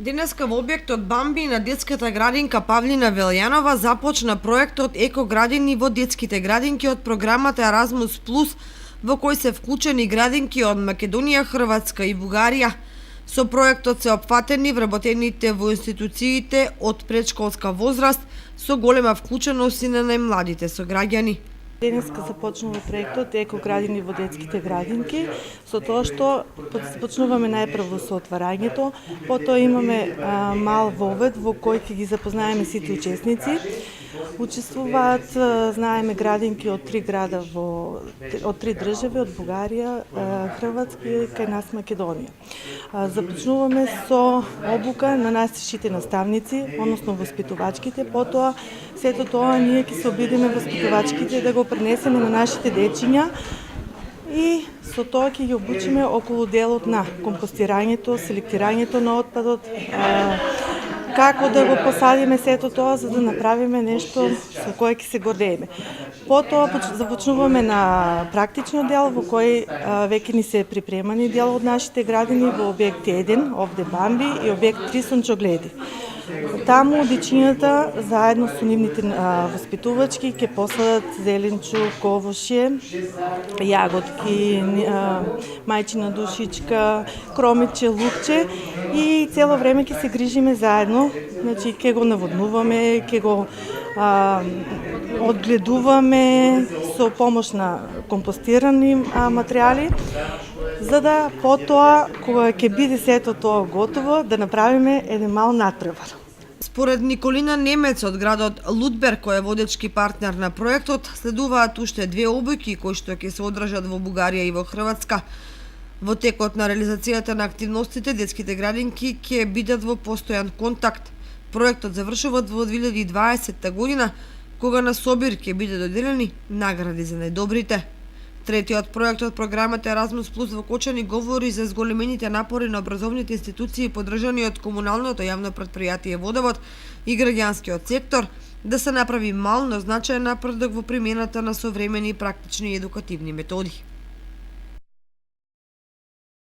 Денеска во објектот Бамби на детската градинка Павлина Велјанова започна проектот Еко градини во детските градинки од програмата Еразмус Плюс, во кој се вклучени градинки од Македонија, Хрватска и Бугарија. Со проектот се опфатени вработените во институциите од предшколска возраст со голема вклученост и на најмладите сограѓани. Денеска започнува проектот Еко градини во детските градинки, со тоа што почнуваме најпрво со отварањето, потоа имаме мал вовед во кој ќе ги запознаеме сите учесници. Учествуваат, знаеме, градинки од 3 града од 3 држави, од Бугарија, Хрватска и кај нас Македонија. Започнуваме со обука на најстаршите наставници, односно воспитувачките, потоа сето тоа ние ќе се обидиме воспитувачките да го пренесеме на нашите дечиња и со тоа ќе ги обучиме околу делот на компостирањето, селектирањето на отпадот, како да го посадиме сето тоа за да направиме нешто со кое ќе се гордееме. Потоа започнуваме на практичен дел во кој веќе ни се припремани дел од нашите градини во објект 1, овде Бамби, и објект 3 Сончогледи. Таму дечињата заедно со нивните воспитувачки ќе посадат зеленчук, овошје, јаготки, мајчина душичка, кромиче, лукче и цело време ќе се грижиме заедно. Значи ќе го наводнуваме, ќе го одгледуваме со помош на компостирани материјали, за да потоа, кога ќе биде сето тоа готово, да направиме еден мал натпревар. Според Николина Немец од градот Лудберг, кој е водечки партнер на проектот, следуваат уште 2 обуки кои што ќе се одржат во Бугарија и во Хрватска. Во текот на реализацијата на активностите, детските градинки ќе бидат во постојан контакт. Проектот завршува во 2020 година, кога на собир ќе биде доделени награди за најдобрите. Третиот проект од програмата Еразмус Плюс во Кочани говори за зголемените напори на образовните институции подржани од комуналното јавно претпријатие Водовод и граѓанскиот сектор да се направи мал, но значаен напредок во примената на современи практични и едукативни методи.